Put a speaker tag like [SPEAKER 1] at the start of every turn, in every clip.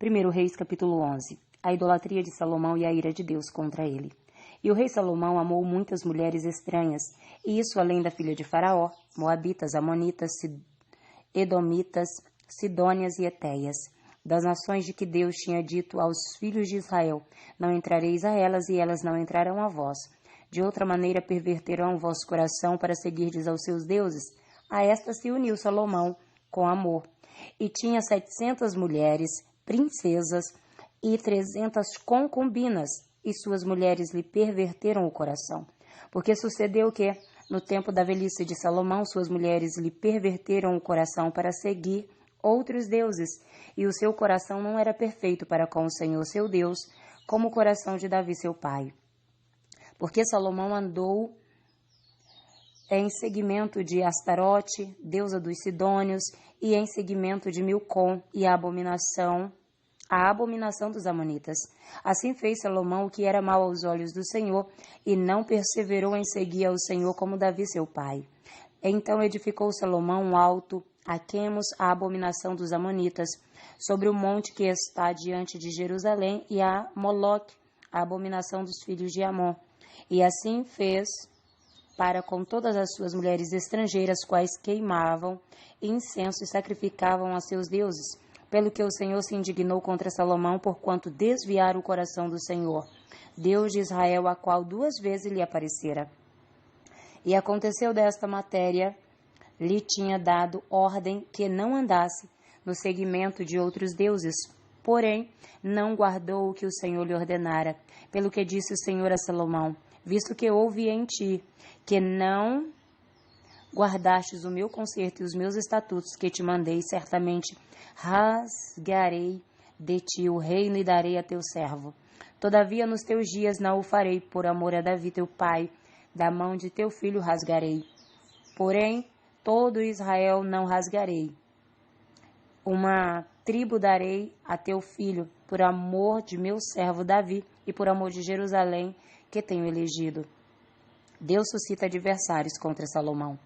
[SPEAKER 1] 1 Reis, capítulo 11. A idolatria de Salomão e a ira de Deus contra ele. E o rei Salomão amou muitas mulheres estranhas, e isso além da filha de Faraó, moabitas, amonitas, edomitas, sidônias e etéias, das nações de que Deus tinha dito aos filhos de Israel: não entrareis a elas, e elas não entrarão a vós. De outra maneira perverterão o vosso coração para seguirdes aos seus deuses. A esta se uniu Salomão com amor, e tinha 700 mulheres, princesas e 300 concubinas, e suas mulheres lhe perverteram o coração. Porque sucedeu que, no tempo da velhice de Salomão, suas mulheres lhe perverteram o coração para seguir outros deuses, e o seu coração não era perfeito para com o Senhor seu Deus, como o coração de Davi seu pai. Porque Salomão andou em seguimento de Astarote, deusa dos Sidônios, e em seguimento de Milcom, e a abominação dos amonitas. Assim fez Salomão o que era mal aos olhos do Senhor, e não perseverou em seguir ao Senhor como Davi seu pai. Então edificou Salomão um alto a Quemos, a abominação dos amonitas, sobre o monte que está diante de Jerusalém, e a Moloque, a abominação dos filhos de Amon. E assim fez para com todas as suas mulheres estrangeiras, quais queimavam incenso e sacrificavam a seus deuses. Pelo que o Senhor se indignou contra Salomão, porquanto desviara o coração do Senhor, Deus de Israel, a qual 2 vezes lhe aparecera. E aconteceu desta matéria, lhe tinha dado ordem que não andasse no seguimento de outros deuses, porém não guardou o que o Senhor lhe ordenara. Pelo que disse o Senhor a Salomão: visto que houve em ti que não guardastes o meu conserto e os meus estatutos que te mandei, certamente rasgarei de ti o reino e darei a teu servo. Todavia nos teus dias não o farei, por amor a Davi teu pai, da mão de teu filho rasgarei. Porém, todo Israel não rasgarei. Uma tribo darei a teu filho, por amor de meu servo Davi e por amor de Jerusalém, que tenho elegido. Deus suscita adversários contra Salomão.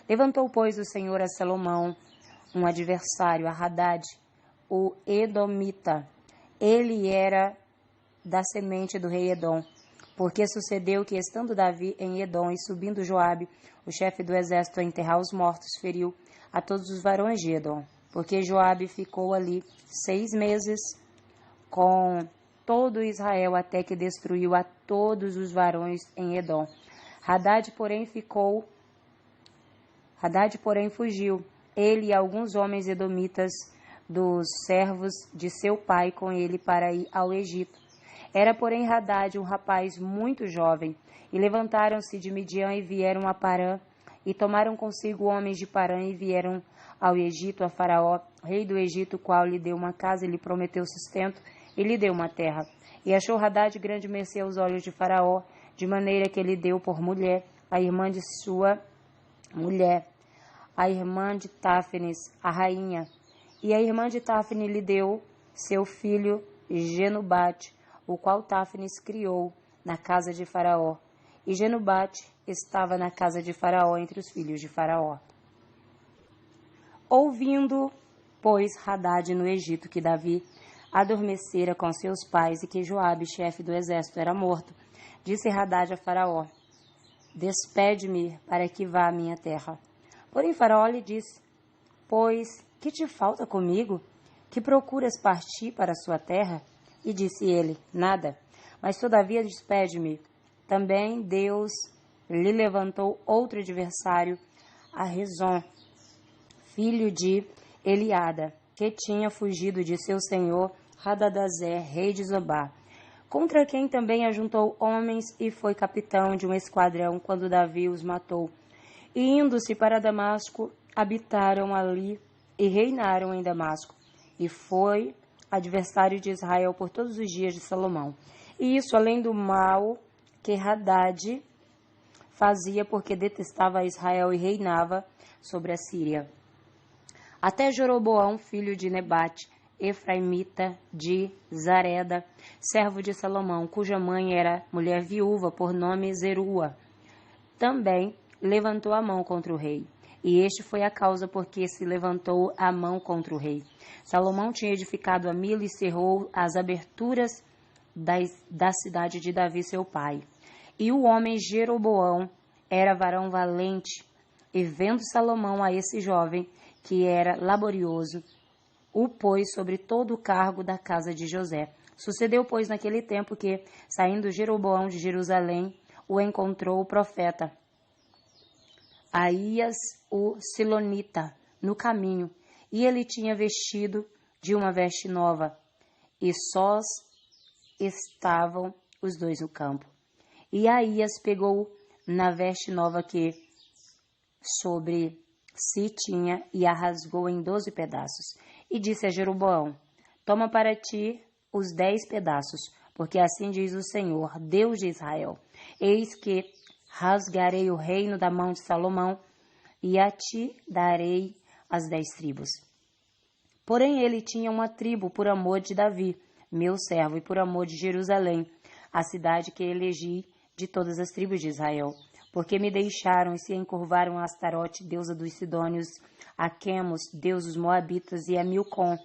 [SPEAKER 1] Levantou, pois, o Senhor a Salomão um adversário, a Hadad, o Edomita. Ele era da semente do rei Edom. Porque sucedeu que, estando Davi em Edom e subindo Joabe, o chefe do exército, a enterrar os mortos, feriu a todos os varões de Edom. Porque Joabe ficou ali 6 meses com todo Israel, até que destruiu a todos os varões em Edom. Hadad, porém, fugiu, ele e alguns homens edomitas dos servos de seu pai com ele para ir ao Egito. Era, porém, Hadad um rapaz muito jovem, e levantaram-se de Midian e vieram a Parã, e tomaram consigo homens de Parã e vieram ao Egito, a Faraó, rei do Egito, o qual lhe deu uma casa e lhe prometeu sustento, e lhe deu uma terra. E achou Hadad grande mercê aos olhos de Faraó, de maneira que ele deu por mulher a irmã de sua mulher, a irmã de Táfenes, a rainha. E a irmã de Táfenes lhe deu seu filho Genubate, o qual Táfenes criou na casa de Faraó. E Genubate estava na casa de Faraó entre os filhos de Faraó. Ouvindo, pois, Hadad no Egito que Davi adormecera com seus pais e que Joabe, chefe do exército, era morto, disse Hadad a Faraó: despede-me para que vá à minha terra. Porém Faraó lhe disse: pois que te falta comigo, que procuras partir para a sua terra? E disse ele: nada, mas todavia despede-me. Também Deus lhe levantou outro adversário, a Rezon, filho de Eliada, que tinha fugido de seu senhor Hadadezer, rei de Zobá, contra quem também ajuntou homens e foi capitão de um esquadrão quando Davi os matou. E indo-se para Damasco, habitaram ali e reinaram em Damasco. E foi adversário de Israel por todos os dias de Salomão. E isso além do mal que Hadad fazia, porque detestava Israel e reinava sobre a Síria. Até Jeroboão, filho de Nebate, efraimita de Zareda, servo de Salomão, cuja mãe era mulher viúva, por nome Zerua, também levantou a mão contra o rei. E este foi a causa porque se levantou a mão contra o rei. Salomão tinha edificado a Milo e cerrou as aberturas da cidade de Davi, seu pai. E o homem Jeroboão era varão valente, e vendo Salomão a esse jovem, que era laborioso, o pôs sobre todo o cargo da casa de José. Sucedeu, pois, naquele tempo que, saindo Jeroboão de Jerusalém, o encontrou o profeta Aías, o Silonita, no caminho, e ele tinha vestido de uma veste nova, e sós estavam os dois no campo. E Aías pegou na veste nova que sobre si tinha e a rasgou em 12 pedaços. E disse a Jeroboão: toma para ti os 10 pedaços, porque assim diz o Senhor, Deus de Israel: eis que rasgarei o reino da mão de Salomão, e a ti darei as 10 tribos. Porém ele tinha uma tribo por amor de Davi, meu servo, e por amor de Jerusalém, a cidade que elegi de todas as tribos de Israel. Porque me deixaram e se encurvaram a Astarote, deusa dos Sidônios, a Quemos, deus dos Moabitas, e a Milcom,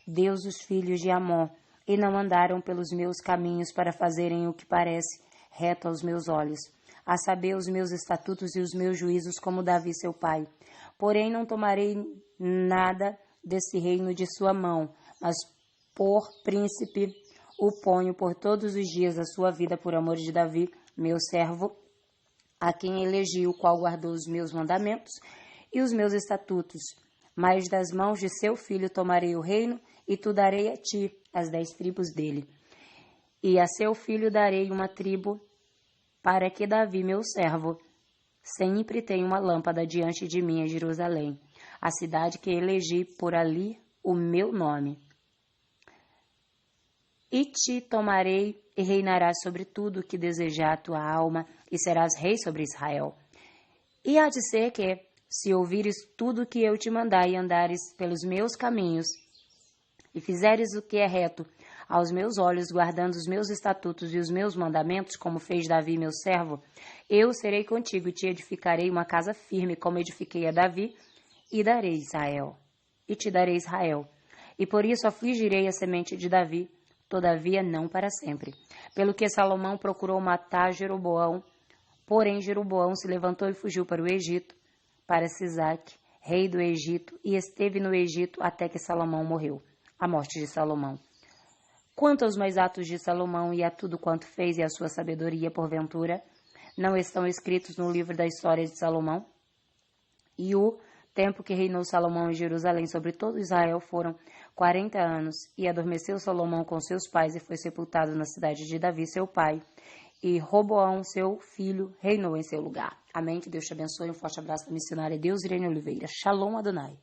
[SPEAKER 1] deus dos filhos de Amon, e não andaram pelos meus caminhos para fazerem o que parece reto aos meus olhos, a saber, os meus estatutos e os meus juízos, como Davi seu pai. Porém não tomarei nada desse reino de sua mão, mas por príncipe o ponho por todos os dias da sua vida por amor de Davi, meu servo, a quem elegi, o qual guardou os meus mandamentos e os meus estatutos. Mas das mãos de seu filho tomarei o reino, e tu darei a ti as 10 tribos dele. E a seu filho darei uma tribo, para que Davi, meu servo, sempre tenha uma lâmpada diante de mim em Jerusalém, a cidade que elegi por ali o meu nome. E te tomarei e reinarás sobre tudo o que desejar a tua alma, e serás rei sobre Israel. E há de ser que, se ouvires tudo o que eu te mandar e andares pelos meus caminhos, e fizeres o que é reto aos meus olhos, guardando os meus estatutos e os meus mandamentos, como fez Davi meu servo, eu serei contigo e te edificarei uma casa firme, como edifiquei a Davi, e darei Israel. E te darei Israel. E por isso afligirei a semente de Davi, todavia não para sempre. Pelo que Salomão procurou matar Jeroboão, porém Jeroboão se levantou e fugiu para o Egito, para Sisaque, rei do Egito, e esteve no Egito até que Salomão morreu. A morte de Salomão. Quanto aos mais atos de Salomão e a tudo quanto fez e a sua sabedoria, porventura, não estão escritos no livro da história de Salomão? E o tempo que reinou Salomão em Jerusalém sobre todo Israel foram 40 anos, e adormeceu Salomão com seus pais e foi sepultado na cidade de Davi, seu pai, e Roboão, seu filho, reinou em seu lugar. Amém? Que Deus te abençoe. Um forte abraço da missionária Deus Irene Oliveira. Shalom Adonai.